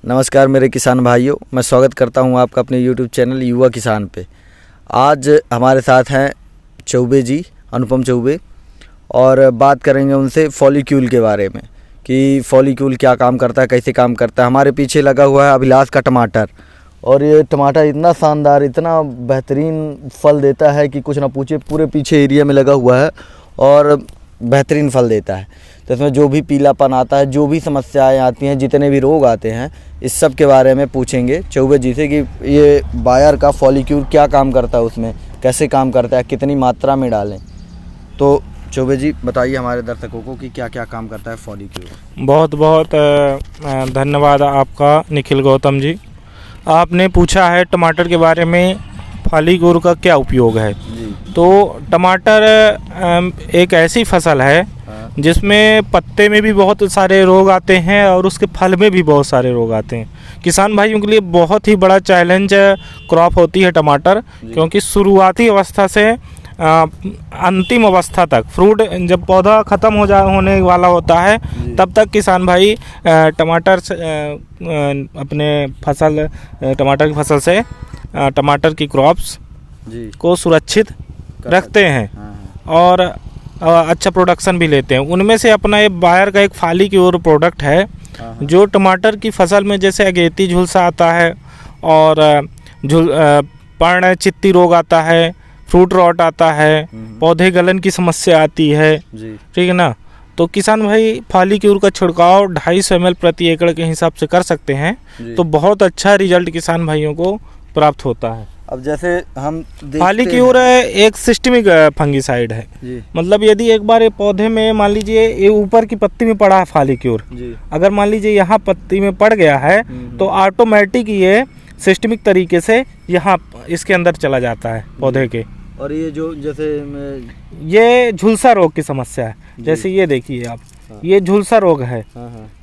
नमस्कार मेरे किसान भाइयों, मैं स्वागत करता हूं आपका अपने YouTube चैनल युवा किसान पे। आज हमारे साथ हैं चौबे जी, अनुपम चौबे, और बात करेंगे उनसे फॉलीक्यूल के बारे में कि फॉलीक्यूल क्या काम करता है, कैसे काम करता है। हमारे पीछे लगा हुआ है अभिलाष का टमाटर, और ये टमाटर इतना शानदार, इतना बेहतरीन फल देता है कि कुछ ना पूछे। पूरे पीछे एरिया में लगा हुआ है और बेहतरीन फल देता है। तो इसमें जो भी पीलापन आता है, जो भी समस्याएं आती हैं, जितने भी रोग आते हैं, इस सब के बारे में पूछेंगे चौबे जी से कि ये बायर का फॉलीक्यूल क्या काम करता है, उसमें कैसे काम करता है, कितनी मात्रा में डालें। तो चौबे जी बताइए हमारे दर्शकों को कि क्या क्या काम करता है फॉलीक्यूल। बहुत बहुत धन्यवाद आपका निखिल गौतम जी। आपने पूछा है टमाटर के बारे में फॉलीक्यूल का क्या उपयोग है। तो टमाटर एक ऐसी फसल है जिसमें पत्ते में भी बहुत सारे रोग आते हैं और उसके फल में भी बहुत सारे रोग आते हैं। किसान भाइयों के लिए बहुत ही बड़ा चैलेंज क्रॉप होती है टमाटर, क्योंकि शुरुआती अवस्था से अंतिम अवस्था तक, फ्रूट जब पौधा ख़त्म होने वाला होता है तब तक किसान भाई टमाटर अपने फसल टमाटर की फसल से टमाटर की क्रॉप्स को सुरक्षित रखते हैं और अच्छा प्रोडक्शन भी लेते हैं। उनमें से अपना ये बायर का एक फॉलीक्यूल प्रोडक्ट है जो टमाटर की फसल में जैसे अगेती झुलसा आता है और पर्ण चित्ती रोग आता है, फ्रूट रॉट आता है, पौधे गलन की समस्या आती है, ठीक है ना। तो किसान भाई फॉलीक्यूल का छिड़काव 250 ml प्रति एकड़ के हिसाब से कर सकते हैं, तो बहुत अच्छा रिजल्ट किसान भाइयों को प्राप्त होता है। अब जैसे हम फॉलीक्यूल एक सिस्टमिक फंगिसाइड है, मतलब यदि एक बार ये पौधे में मान लीजिए ये ऊपर की पत्ती में पड़ा है फॉलीक्यूल, अगर मान लीजिए यहाँ पत्ती में पड़ गया है तो ऑटोमेटिक ये सिस्टमिक तरीके से यहाँ इसके अंदर चला जाता है पौधे के। और ये जो जैसे ये झुलसा रोग की समस्या है, जैसे ये देखिए आप, ये झुलसा रोग है,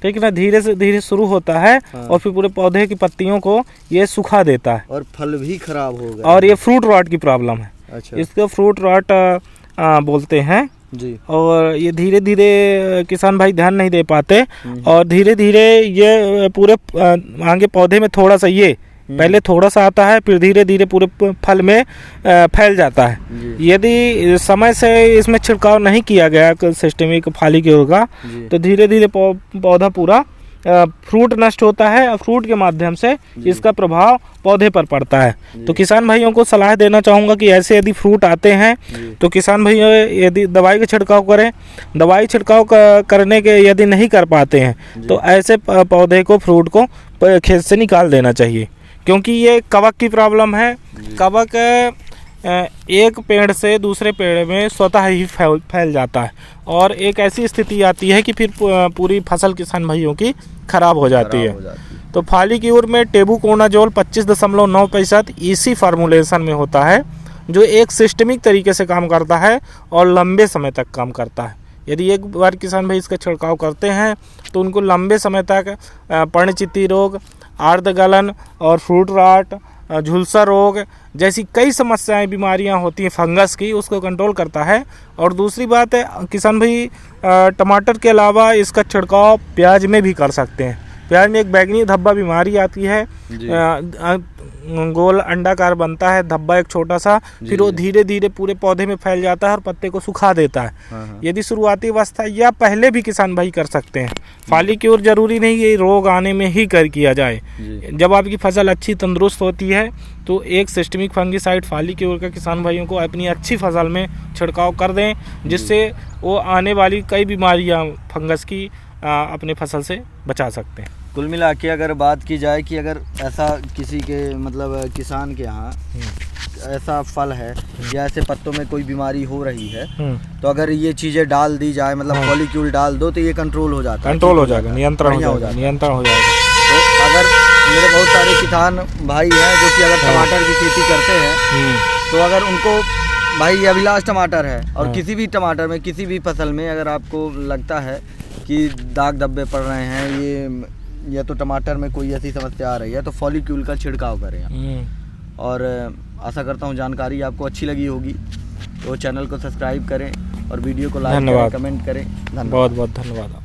ठीक है ना। धीरे से धीरे शुरू होता है और फिर पूरे पौधे की पत्तियों को ये सुखा देता है और फल भी खराब हो गए। और ये फ्रूट रॉट की प्रॉब्लम है। अच्छा। इसको फ्रूट रॉट बोलते हैं जी। और ये धीरे धीरे किसान भाई ध्यान नहीं दे पाते और धीरे धीरे ये पूरे आगे पौधे में थोड़ा सा ये पहले थोड़ा सा आता है, फिर धीरे धीरे पूरे फल में फैल जाता है। यदि समय से इसमें छिड़काव नहीं किया गया सिस्टमिक फॉलीक्यूल का, तो धीरे धीरे पौधा पूरा फ्रूट नष्ट होता है और फ्रूट के माध्यम से इसका प्रभाव पौधे पर पड़ता है। तो किसान भाइयों को सलाह देना चाहूँगा कि ऐसे यदि फ्रूट आते हैं तो किसान भाइयों यदि दवाई का छिड़काव करें। दवाई छिड़काव करने के यदि नहीं कर पाते हैं तो ऐसे पौधे को, फ्रूट को खेत से निकाल देना चाहिए, क्योंकि ये कवक की प्रॉब्लम है। कवक एक पेड़ से दूसरे पेड़ में स्वतः ही फैल जाता है और एक ऐसी स्थिति आती है कि फिर पूरी फसल किसान भाइयों की खराब हो जाती है। तो फॉलीक्यूल में टेबुकोनाजोल 25.9% इसी फार्मूलेशन में होता है, जो एक सिस्टमिक तरीके से काम करता है और लंबे समय तक काम करता है। यदि एक बार किसान भाई इसका छिड़काव करते हैं तो उनको लंबे समय तक पर्णचित्ती रोग, आर्द्र गलन और फ्रूट रॉट, झुलसा रोग जैसी कई समस्याएं, बीमारियां होती हैं फंगस की, उसको कंट्रोल करता है। और दूसरी बात है, किसान भाई टमाटर के अलावा इसका छिड़काव प्याज में भी कर सकते हैं। प्याज में एक बैंगनी धब्बा बीमारी आती है, गोल अंडाकार बनता है धब्बा एक छोटा सा, फिर वो धीरे धीरे पूरे पौधे में फैल जाता है और पत्ते को सुखा देता है। यदि शुरुआती अवस्था या पहले भी किसान भाई कर सकते हैं। फॉलीक्यूल जरूरी नहीं ये रोग आने में ही किया जाए। जब आपकी फसल अच्छी तंदुरुस्त होती है तो एक सिस्टमिक फंगिसाइड फॉलीक्यूल का किसान भाइयों को अपनी अच्छी फसल में छिड़काव कर दें, जिससे वो आने वाली कई बीमारियां फंगस की अपने फसल से बचा सकते हैं। कुल मिला के अगर बात की जाए कि अगर ऐसा किसी के मतलब किसान के यहाँ ऐसा फल है या ऐसे पत्तों में कोई बीमारी हो रही है, तो अगर ये चीज़ें डाल दी जाए, मतलब फॉलीक्यूल डाल दो, तो ये कंट्रोल हो जाता है, कंट्रोल हो जाएगा, नियंत्रण हो जाएगा। तो अगर मेरे बहुत सारे किसान भाई हैं जो कि अगर टमाटर की खेती करते हैं, तो अगर उनको भाई अभिलाष टमाटर है और किसी भी टमाटर में, किसी भी फसल में अगर आपको लगता है कि दाग धब्बे पड़ रहे हैं, ये या तो टमाटर में कोई ऐसी समस्या आ रही है, तो फॉलीक्यूल का छिड़काव करें। और आशा करता हूँ जानकारी आपको अच्छी लगी होगी, तो चैनल को सब्सक्राइब करें और वीडियो को लाइक करें, कमेंट करें। धन्यवाद। बहुत बहुत धन्यवाद।